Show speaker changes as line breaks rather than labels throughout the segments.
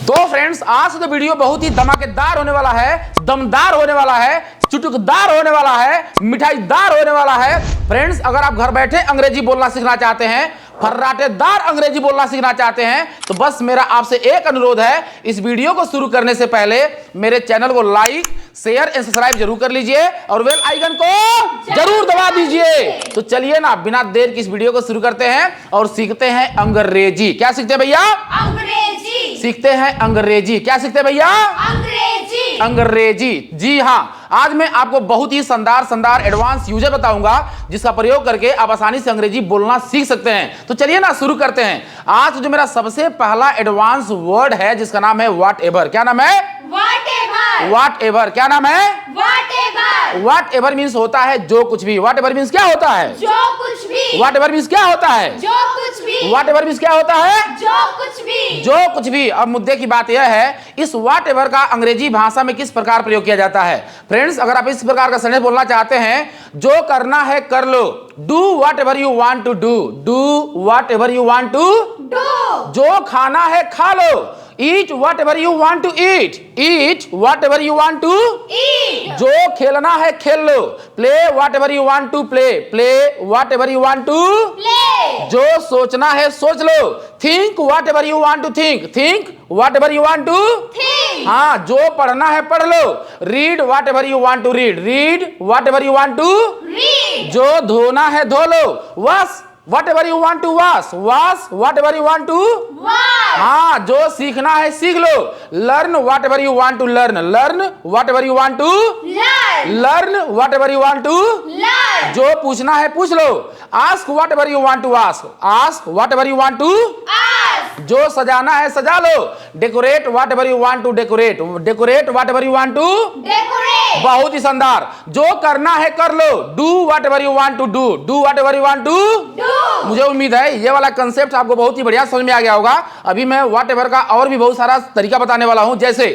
तो फ्रेंड्स, आज तो वीडियो बहुत ही धमाकेदार होने वाला है, दमदार होने वाला है, चुटुकदार होने वाला है, मिठाईदार होने वाला है। फ्रेंड्स, अगर आप घर बैठे अंग्रेजी बोलना सीखना चाहते हैं, फर्राटेदार अंग्रेजी बोलना सीखना चाहते हैं, तो बस मेरा आपसे एक अनुरोध है, इस वीडियो को शुरू करने से पहले मेरे चैनल को लाइक, शेयर एंड सब्सक्राइब जरूर कर लीजिए और बेल आइकन को जरूर दबा दीजिए। तो चलिए ना, बिना देर की इस वीडियो को शुरू करते हैं और सीखते हैं अंग्रेजी। क्या सीखते हैं भैया?
अंग्रेजी।
सीखते हैं अंग्रेजी। क्या सीखते हैं भैया?
अंग्रेजी।
अंग्रेजी। जी हाँ, आज मैं आपको बहुत ही शानदार एडवांस यूजर बताऊंगा, जिसका प्रयोग करके आप आसानी से अंग्रेजी बोलना सीख सकते हैं। तो चलिए ना, शुरू करते हैं। आज जो मेरा सबसे पहला एडवांस वर्ड है, जिसका नाम है व्हाट एवर। क्या नाम है?
व्हाटएवर।
What ever. क्या नाम है?
व्हाटएवर।
व्हाट एवर मीन्स होता है जो कुछ भी। व्हाट एवर मीन्स क्या होता है?
जो कुछ भी।
व्हाट एवर मीन्स क्या होता है?
जो कुछ भी।
व्हाट एवर मीन्स क्या होता है?
जो कुछ भी।
जो कुछ भी। अब मुद्दे की बात यह है, इस व्हाट एवर का अंग्रेजी भाषा में किस प्रकार प्रयोग किया जाता है। फ्रेंड्स, अगर आप इस प्रकार का सेंटेंस बोलना चाहते हैं, जो करना है कर लो, do whatever you want to do, do whatever you want to
do.
जो खाना है खा लो, eat whatever you want to eat, eat whatever you want to
eat.
जो खेलना है खेल लो, play whatever you want to play, play whatever you want to
play.
जो सोचना है सोच लो, think whatever you want to think, think whatever you want to
think.
हाँ, जो पढ़ना है पढ़ लो, read whatever you want to read, read whatever you want to
read.
जो धोना है धो लो, wash whatever you want to wash, wash whatever you want to
wash.
हाँ, जो सीखना है सीख लो, learn whatever you want to learn, learn whatever you want to
learn.
Learn whatever you want to
learn.
जो पूछना है पूछ लो, ask whatever you want to ask, ask whatever you want to
ask.
जो सजाना है सजा लो, decorate whatever you want to decorate, decorate whatever you want to
decorate.
बहुत ही शानदार। जो करना है कर लो, do whatever you want to do, do whatever you want to
do.
मुझे उम्मीद है ये वाला कंसेप्ट आपको बहुत ही बढ़िया समझ में आ गया होगा। अभी मैं व्हाट एवर का और भी बहुत सारा तरीका बताने वाला हूं, जैसे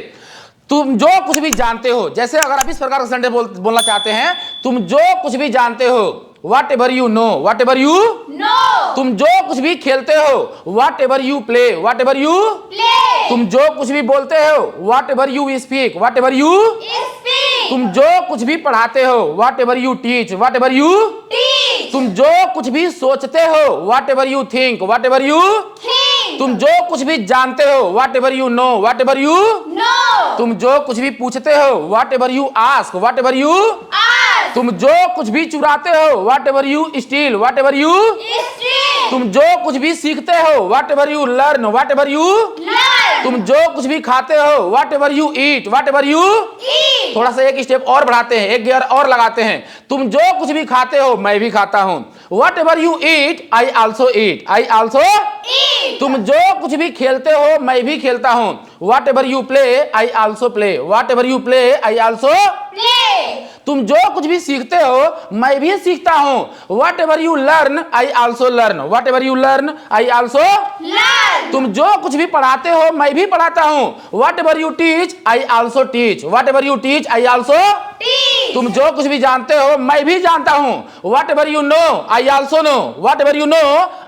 तुम जो कुछ भी जानते हो। जैसे अगर आप इस प्रकार का सेंटेंस बोलना चाहते हैं, तुम जो कुछ भी जानते हो, what ever you no, whatever you
no.
तुम जो कुछ भी खेलते हो, what ever you play, whatever you
play.
तुम जो कुछ भी बोलते हो, what ever you speak, what ever you
speak.
तुम जो कुछ भी पढ़ाते हो, what ever you teach, what ever you
teach.
तुम जो कुछ भी सोचते हो, what ever you think, whatever you
think.
तुम जो कुछ भी जानते हो, what ever you no, whatever you
no.
तुम जो कुछ भी पूछते हो, what ever you ask, whatever you
ask.
तुम जो कुछ भी चुराते हो, what ever you steel, what ever you
steel.
तुम जो कुछ भी सीखते हो, what ever you learn, whatever you
learn.
तुम जो कुछ भी खाते हो, what ever you eat, whatever you
ईट।
थोड़ा सा एक स्टेप और बढ़ाते हैं, एक गियर और लगाते हैं। तुम जो कुछ भी खाते हो मैं भी खाता हूं, whatever you eat I also eat, I also
eat.
तुम जो कुछ भी खेलते हो मैं भी खेलता हूं, whatever you play I also play, whatever you play I also
play.
तुम जो कुछ भी सीखते हो मैं भी सीखता हूं, whatever you learn I also learn, whatever you learn I also
learn.
तुम जो कुछ भी पढ़ाते हो मैं भी पढ़ाता हूं, whatever you teach I also teach, what ever you teach I also
teach.
तुम जो कुछ भी जानते हो मैं भी जानता हूं, whatever you know I also know, whatever you know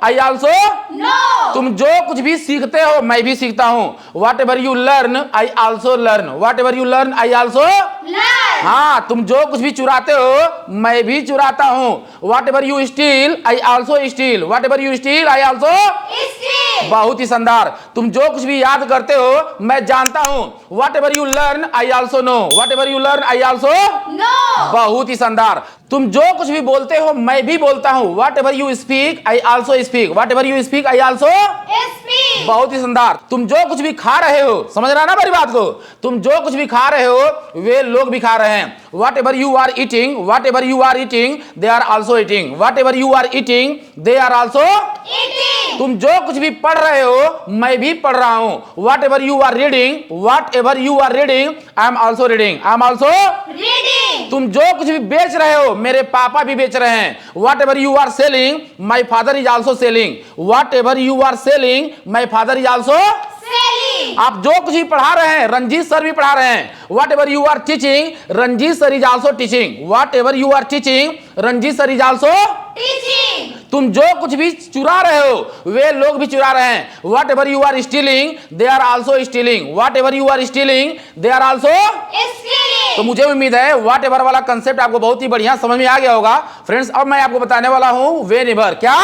I also
know.
तुम जो कुछ भी सीखते हो मैं भी सीखता हूं, whatever you learn I also learn, whatever you learn I also
learn.
हाँ, तुम जो कुछ भी चुराते हो मैं भी चुराता हूं, whatever you steel I also steel, what ever you steel I also
steel.
बहुत ही शानदार। तुम जो कुछ भी याद करते हो मैं जानता हूं, whatever you learn I also know, whatever you learn I also
know.
बहुत ही शानदार। तुम जो कुछ भी बोलते हो मैं भी बोलता हूं, whatever you speak I also speak, what ever you speak I also
speak.
बहुत ही शानदार। तुम जो कुछ भी खा रहे हो, समझ रहा ना मेरी बात को, तुम जो कुछ भी खा रहे हो वे लोग भी खा रहे हैं, whatever you are eating, whatever you are eating they are also eating, whatever you are eating they are also
eating.
तुम जो कुछ भी पढ़ रहे हो मैं भी पढ़ रहा हूं, whatever you are reading, whatever you are reading I am also reading, I am also
reading.
तुम जो कुछ भी बेच रहे हो मेरे पापा भी बेच रहे हैं, whatever you are selling my father is also selling, whatever you are selling my father is also
selling.
आप जो कुछ भी पढ़ा रहे हैं रंजीत सर भी पढ़ा रहे हैं, whatever you are teaching Ranjeet sir is also teaching, whatever you are teaching Ranjeet sir is also
teaching.
तुम जो कुछ भी चुरा रहे हो वे लोग भी चुरा रहे हैं. Whatever you are stealing they are also stealing. Whatever you are stealing they are also.
Stealing.
तो मुझे उम्मीद है वट एवर वाला कंसेप्ट आपको बहुत ही बढ़िया समझ में आ गया होगा. फ्रेंड्स अब मैं आपको बताने वाला हूं वेन एवर. क्या?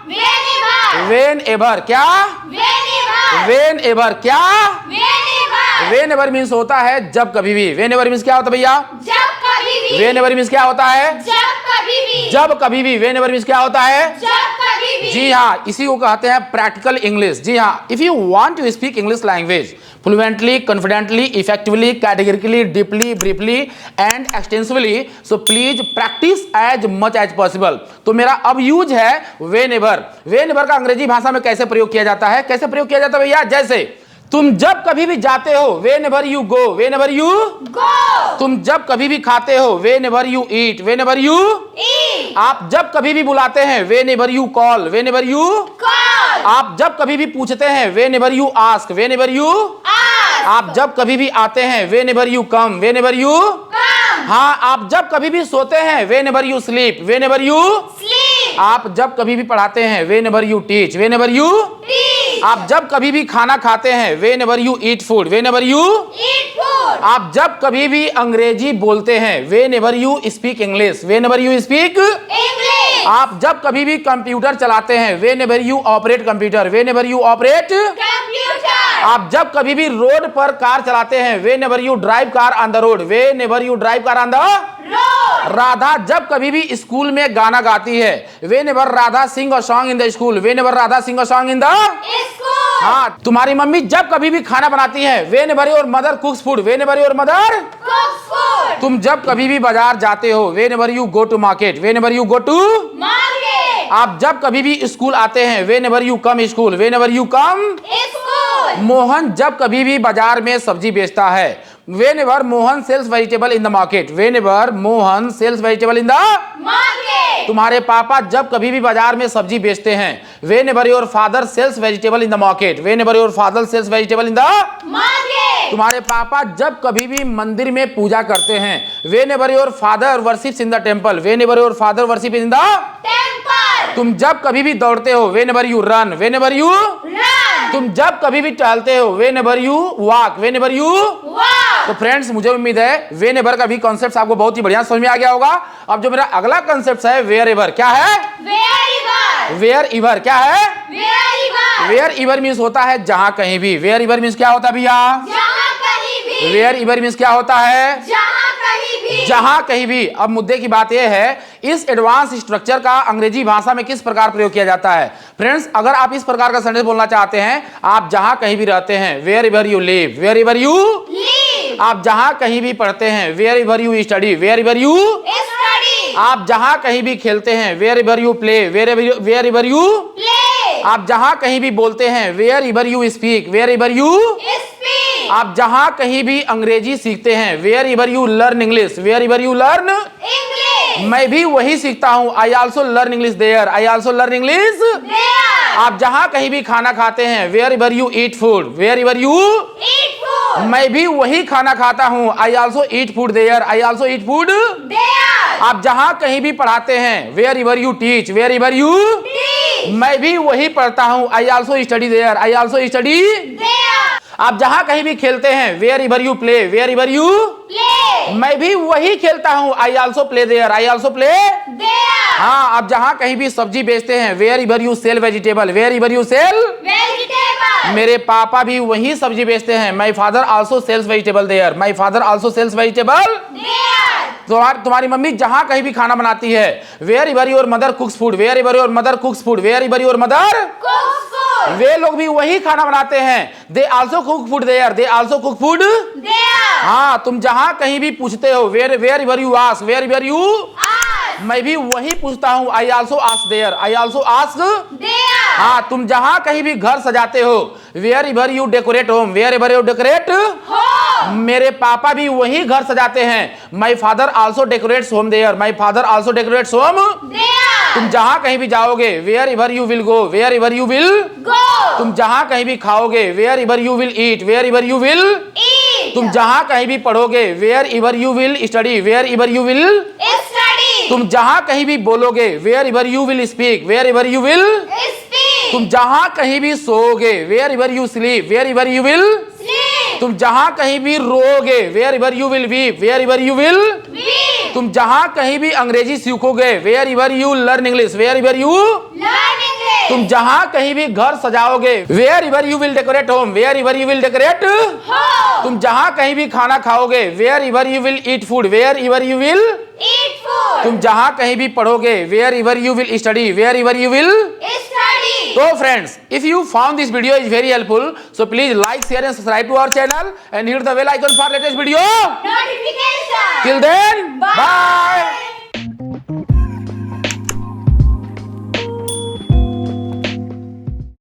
Whenever.
When ever. क्या?
Whenever.
When ever. क्या?
Whenever.
वेन एवर मीन्स होता है जब कभी भी. वेन एवर मीन्स क्या होता है भैया?
जब कभी भी.
वेन एवर मीन्स क्या होता है?
जब कभी भी.
जब कभी भी. वेन एवर मीन्स क्या होता है?
जब कभी भी.
जी हाँ, इसी को कहते हैं प्रैक्टिकल इंग्लिश. जी हाँ, if you want to speak English language fluently, confidently, effectively, categorically, deeply, briefly and extensively, so please practice as much as possible. तो मेरा अब यूज है वेन एवर. वेन एवर का अंग्रेजी भाषा में कैसे प्रयोग किया जाता है? कैसे प्रयोग किया जाता है भैया? जैसे तुम जब कभी भी जाते हो whenever you go. When ever you
Go.
तुम जब कभी भी खाते हो whenever you eat. When ever you
Eat.
आप जब कभी भी बुलाते हैं whenever you call. When ever you
Call.
आप जब कभी भी पूछते हैं whenever you ask. When ever you
Ask.
आप जब कभी भी आते हैं whenever you come. When ever you
Come.
हाँ आप जब कभी भी सोते हैं whenever you sleep. When ever you
Sleep.
आप जब कभी भी पढ़ाते हैं whenever you teach. When ever you
Teach.
आप जब कभी भी खाना खाते हैं whenever you eat food. Whenever you
Eat food.
आप जब कभी भी अंग्रेजी बोलते हैं whenever you speak English. When ever you speak
English.
आप जब कभी भी कंप्यूटर चलाते हैं whenever you operate computer. When ever you operate
Computer.
आप जब कभी भी रोड पर कार चलाते हैं whenever you drive car on the road. Whenever you drive car on the.
Road.
Radha जब कभी भी स्कूल में गाना गाती है whenever Radha sing a song in the school. Whenever Radha sing a song in the.
School.
हाँ तुम्हारी mummy जब कभी भी खाना बनाती है whenever your mother cooks food. Whenever your mother
Cooks food.
तुम जब कभी भी बाजार जाते हो whenever you go to market. Whenever you go to
Market.
आप जब कभी भी स्कूल आते हैं whenever you come school. Whenever you come.
School.
Mohan जब कभी भी बाजार में सब्जी बेचता है whenever Mohan sells vegetable in the market. Whenever Mohan sells vegetable in the.
Market.
तुम्हारे पापा जब कभी भी बाजार में सब्जी बेचते हैं whenever your father sells vegetable in the market. Whenever your father sells vegetable in the.
Market.
तुम्हारे पापा जब कभी भी मंदिर में पूजा करते हैं whenever your father worships in the temple. When ever your father worship in the.
Temple.
तुम जब कभी भी दौड़ते हो whenever you run. When ever you
Run.
तुम जब कभी भी टहलते हो whenever you walk. When ever you.
Walk.
तो फ्रेंड्स मुझे उम्मीद है वेन एवर का भी कॉन्सेप्ट आपको बहुत ही बढ़िया समझ में आ गया होगा. अब जो मेरा अगला कॉन्सेप्ट है वेयर एवर. क्या है?
Wherever.
वेयर इवर. क्या है?
Wherever.
वेयर इवर मीन्स होता है जहां कहीं भी. वेयर इवर मीन्स क्या होता है भैया?
जहाँ कहीं भी.
वेयर इवर मीन्स क्या होता है?
जहाँ कहीं भी.
जहां कहीं भी. अब मुद्दे की बात यह है इस एडवांस स्ट्रक्चर का अंग्रेजी भाषा में किस प्रकार प्रयोग किया जाता है. फ्रेंड्स अगर आप इस प्रकार का सेंटेंस बोलना चाहते हैं आप जहां कहीं भी रहते हैं wherever you live. Wherever you
Live.
आप जहां कहीं भी पढ़ते हैं wherever you study. Wherever you
Study.
आप जहां कहीं भी खेलते हैं wherever you play. Wherever you
Play.
आप जहां कहीं भी बोलते हैं wherever you speak. Wherever you
Speak.
आप जहां कहीं भी अंग्रेजी सीखते हैं wherever you learn English. Wherever you learn.
English.
मैं भी वही सीखता हूं. I also learn English there. I also learn English.
There.
आप जहां कहीं भी खाना खाते हैं wherever you eat food. Wherever you
Eat food.
मैं भी वही खाना खाता हूं. I also eat food there. I also eat food.
There.
आप जहां कहीं भी पढ़ाते हैं wherever you teach. Wherever you
Teach.
मैं भी वही पढ़ता हूं. I also study there. I also study.
There.
आप जहां कहीं भी खेलते हैं wherever you play. Wherever you
Play.
मैं भी वही खेलता हूं. I also play there. I also play.
There.
हाँ आप जहां कहीं भी सब्जी बेचते हैं wherever you sell vegetable. Wherever you sell.
Vegetable.
मेरे पापा भी वही सब्जी बेचते हैं. My father also sells vegetable there. My father also sells vegetable.
There.
तुम्हारी मम्मी जहां कहीं भी खाना बनाती है wherever your mother cooks food. Wherever your mother cooks food. Wherever your mother
Cooks food.
वे लोग भी वही खाना बनाते हैं. They also cook food there. They also cook food.
There.
हाँ तुम जहां कहीं भी पूछते हो wherever you ask. Wherever you
Ask.
मैं भी वही पूछता हूँ. I also ask there. I also ask.
There.
हाँ तुम जहां कहीं भी घर सजाते हो wherever you decorate home. Wherever you decorate.
Home.
मेरे पापा भी वही घर सजाते हैं. My father also decorates home there. My father also decorates home.
There.
तुम जहां कहीं भी जाओगे wherever you will go. Wherever you will.
Go.
तुम जहां कहीं भी खाओगे wherever you will eat. Wherever you will.
Eat.
तुम जहां कहीं भी पढ़ोगे wherever you will study. Wherever you will.
Study.
तुम जहां कहीं भी बोलोगे, wherever you will speak, wherever you will.
Speak.
तुम जहां कहीं भी सोओगे, wherever you sleep, wherever you will.
Sleep.
तुम जहां कहीं भी रोओगे, wherever you will weep, wherever you will.
Weep.
तुम जहां कहीं भी अंग्रेजी सीखोगे, wherever you learn English, wherever you.
Learn English.
तुम जहां कहीं भी घर सजाओगे, wherever you will decorate home, wherever you will decorate.
Home.
तुम जहां कहीं भी खाना खाओगे, wherever you will eat food, wherever you will.
Eat food.
तुम जहां कहीं भी पढ़ोगे, wherever you will study, wherever you will.
Study.
So friends, if you found this video is very helpful, so please like, share and subscribe to our channel and hit the bell icon for latest video.
Notification.
Till then,
Bye.
bye.